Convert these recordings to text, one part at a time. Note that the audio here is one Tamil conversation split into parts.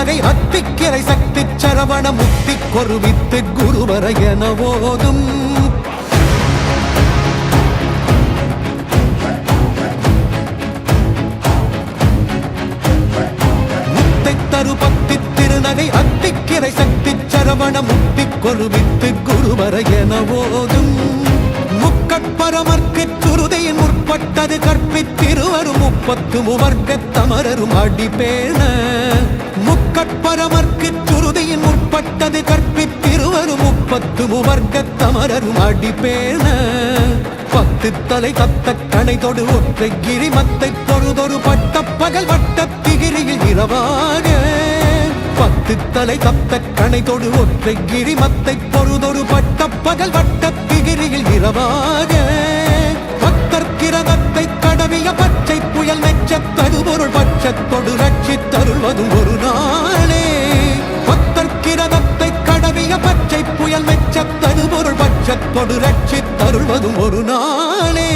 திருநகை அத்திக்கிரை சக்தி சரவண முக்தி கொருவித்து குருவர என ஓதும் முத்தை தருபத்தி திருநகை அத்திக்கிரை சக்தி சரவண முக்தி கொருவித்து குருவர என ஓதும் முக்கட்பரமர்க்கு சுருதையின் முற்பட்டது கற்பித்திருவரும் 30 தமரரும் அடிபேண முக்கட்பரமர்க்கு சுருதையின் முற்பட்டது கற்பித்திருவரும் 30 தமரரும் அடிபேண 10 தலை தத்த கணை தொடு ஒற்றை கிரிமத்தை பொழுதொரு பட்ட பகல் வட்டத்திகிரியில் இரவாக 10 தலை தத்த கணை தொடு ஒற்றை கிரிமத்தை பொழுதொரு பட்ட பகல் வட்டத்திகிரியில் இரவாக பக்தர்கிரதத்தை கடவிய பச்சை புயல் மெச்சத்தடுபொருள் பட்சத்தொடு ரட்சித்தருள்வதும் ஒரு நாளே பக்தர்கிரதத்தை கடவிய பச்சை புயல் மெச்சத்தடுபொருள் பட்சத்தொடு ரட்சித்தருள்வதும் ஒரு நாளே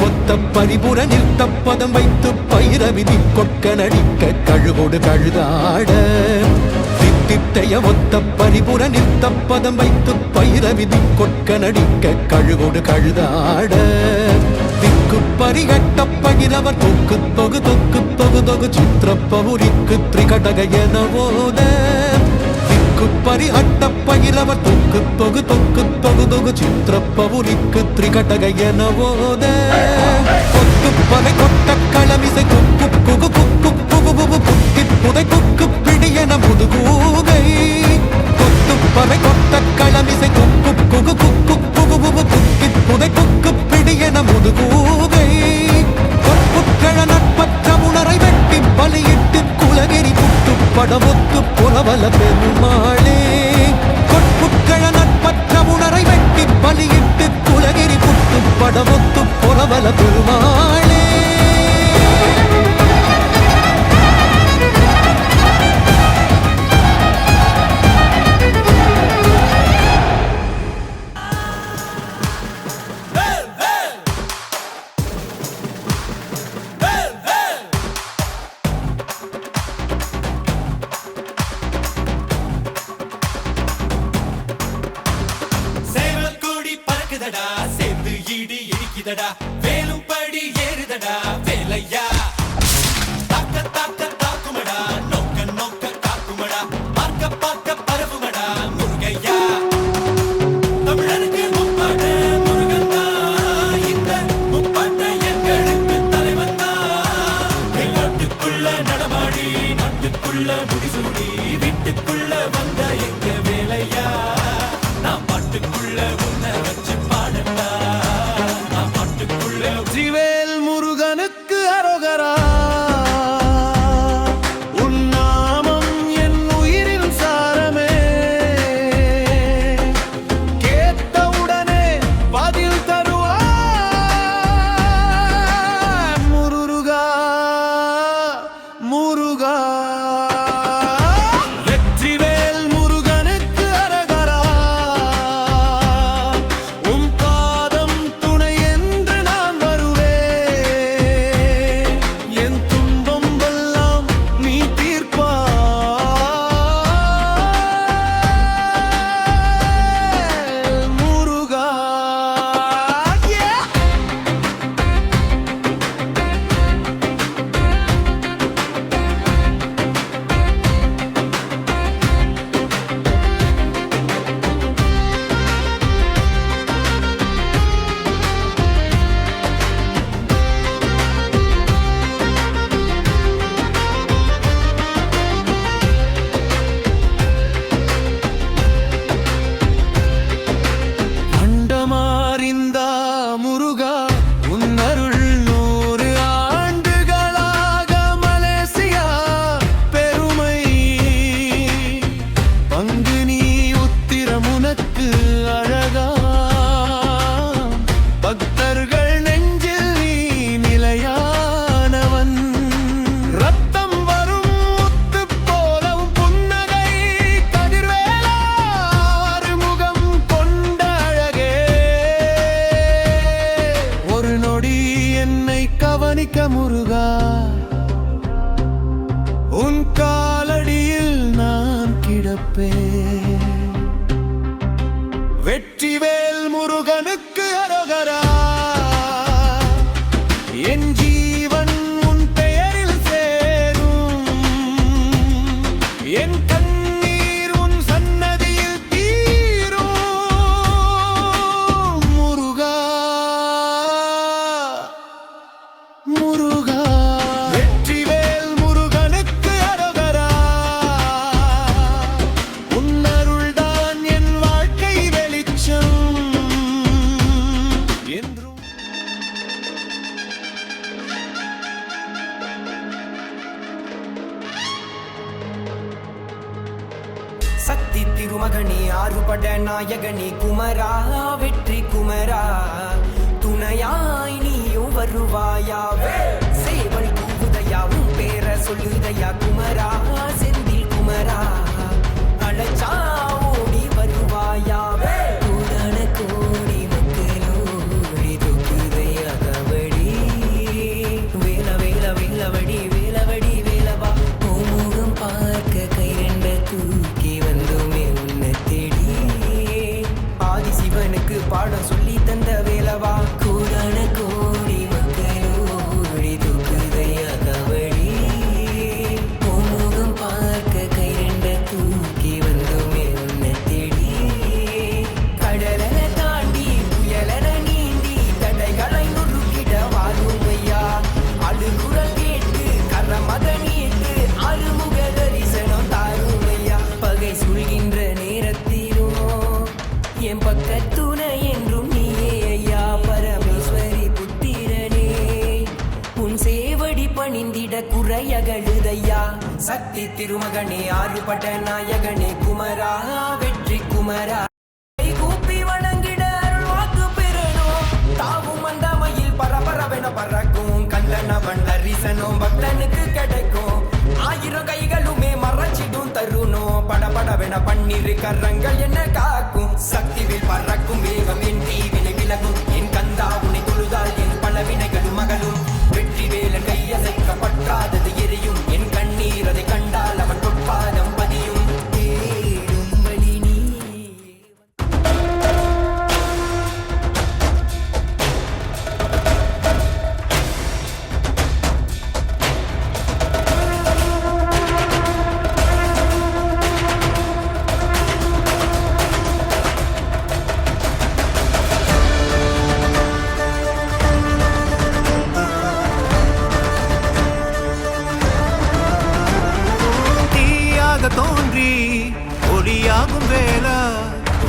ஒத்த பரிபுர நிறுத்த பதம் வைத்து பயிரவிதி கொட்க நடிக்க கழுவோடு கழுதாட தித்தித்தைய ஒத்த பரிபுர நிறுத்த பதம் வைத்து பயிரவிதி கொட்க நடிக்க கழுவோடு கழுதாட திக்கு பரிகட்ட பகிரவர் தொக்கு தொகு தொக்கு தொகு தொகு சித்திரப்பவுரிக்கு திரிகடக என ஓத பரி அட்ட பகிரவர் தொக்கு தொகு தொக்கு தொகு தொகு சித்திரப்பவுரிக்கு திரிகடக என ஓத கொத்து பகை கொட்ட களமிசை குக்கு குகு குக்கு புகு புகு புக்கி புதை குக்கு பிடியென முதுகூகை கொத்து பகை கொட்ட களமிசை குக்கு குகு குக்கு புகு புகு புக்கி புதை குக்கு பிடியென முதுகூகை கொற்புட்கள நட்பற்ற உணரை வெட்டி பலியிட்டு குலகிரி புட்டு படமொத்து புறவல பெருமாளே கொற்புட்கள நட்பற்ற உணரை வெட்டி பலியிட்டு குலகிரி புட்டு படமொத்து புறவல பெருமாளே சேர்ந்து ஈடி இடிக்குதடா வேலும் படி ஏறுதடா வேலையா தாக்க தாக்க தாக்குமடா நோக்க நோக்க காக்குமடா பார்க்க பார்க்க பரவுமடா முருகையா தமிழனுக்கு முப்பாட்ட முருகன் தான் இந்த முப்பாட்ட எங்களுக்கு தலைவன் தான் நாட்டுக்குள்ள நடமாடி நாட்டுக்குள்ள முடிசூடி வீட்டுக்குள்ள வந்த எங்க வேலையா நான் பாட்டுக்குள்ள உன்னை வச்சு பாடட்டா நான் பாட்டுக்குள்ள நிற்க முருகா, உன் காலடியில் நான் கிடப்பேன். வெற்றிவேல் முருகனுக்கு அரோகரா, என் ஜீவன் உன் பெயரில் சேரும், என் கண்ணீர் உன் சன்னதியில் தீரும். முருகா முருகா, வெற்றிவேல் முருகனுக்கு அரோகரா, உன் அருள்தான் என் வாழ்க்கை வெளிச்சம் என்றும். சக்தி திருமகனே ஆறுபட நாயகனே குமரா, வெற்றி குமரா, துணையாய் நீயும் வருவாயா, சேவல் கூவுதையா, உன் பேர சொல்லுதையா குமரா, செந்தில் குமரா, அழைச்சா ஓடி வருவாயா, கூடான கோடி மக்களோடி தொக்குதையா கபடி, வேல வேல வேலவடி வேலவடி வேலவா, பூமுகம் பார்க்க கை ரெண்ட தூக்கி வந்தோமே உன்னை தேடி, ஆதிசிவனுக்கு பாடம் சொல்லி தந்த வேலவா, கூடான கோடி மக்களோடி தூக்குதையா கபடி, பூமுகம் பார்க்க கை ரெண்ட தூக்கி வந்தோமே உன்னை தேடி, கடலென தாண்டி புயலென நீந்தி தடைகளை நொறுக்கிட வாருமையா, அழுகுரல் கேட்டு கரமத நீட்டு அருமுக தரிசனம் தாருமையா, பகை சுழ்கின்ற நேரத்திலும் என் பக்கத்துணை என்றும் நீயே ஐயா, பரமேஸ்வரி புத்திரனே உன் சேவடி பணிந்திட குறையகழுதையா, சக்தி திருமகனே ஆறுபட்ட நாயகனே குமரா, வெற்றி குமரா, கை கூப்பி வணங்கிட அருள் வாக்கு பெறணும், தாவும் அந்த மயில் பரபரவென பறக்கும், கண்டனவன் தரிசனம் பக்தனுக்கு கிடைக்கும், ஆயிரம் கைகளுமே மறைச்சிடும் தருணம், படபடவென பன்னிரு கரங்கள் என்ன காக்கும், சக்திவில் பறக்கும் வேகம் என் தீவினை விலகும், என் கந்தா உன்னை தொழுதால் என் பலவினைகளும் மகளும், வெற்றி வேலன் கையசைக்க பற்றாதது எரியும், என் கண்ணீர் அதை கண்டால் அவன் பொற்பாதம் பதியும், தேடும் வழி நீ. தீயாக தோன்றி ஒளியாகும் வேளா,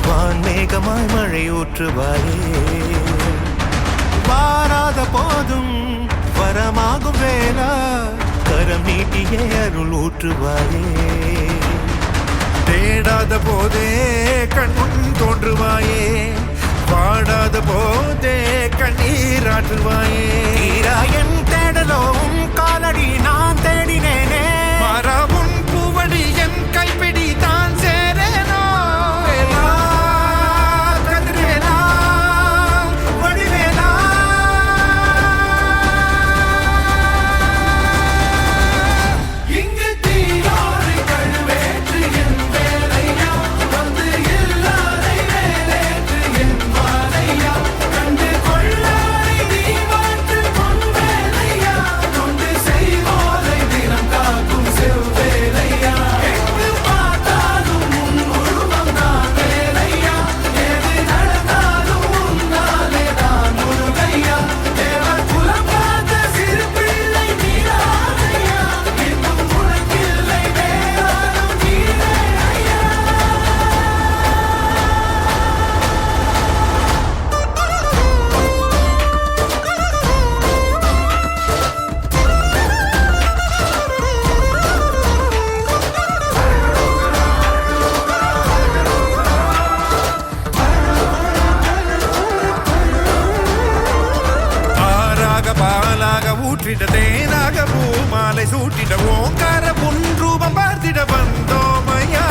வான்மேகமாய் மழை ஊற்றுவாயே, வாராத போதும் வரமாகும் வேளா, கரம் நீட்டியே அருள் ஊற்றுவாயே, தேடாத போதே கண்முன் தோன்றுவாயே, பாடாத போதே கண்ணீராற்றுவாயே, தீராயன் தேடலோவும் காலடி நான் தேடினேனே, மரபும் பூவடி என் கைப்பிடி தான் சேரேனோ, வேலா கதிர்வேலா வடிவேலா, இங்கு தீயோடு கழுவேற்று என் வேலையா, வந்து இல்லாதை வேலேற்று என் வாழையா, கண்டு கொள்ளாரை நீ மாற்று பொன் வேலையா, தொண்டு செய்வோரை தினம் காக்கும் செவ்வேலையா, எங்கு பார்த்தாலும் உன் உருவம் தான் வேலையா, எது நடந்தாலும் உன்னாலே தான் முருகையா, தேவர் குலம் பார்த்த சிறு பிள்ளை நீராதையா, இன்னும் உனக்கில்லை வேறாரும் நீரே ஐயா. ஆறாக பாலாக ஊற்றிட தேனாக பூமாலை சூட்டிட ஓங்கார உன் ரூபம் பார்த்திட வந்தோமையா,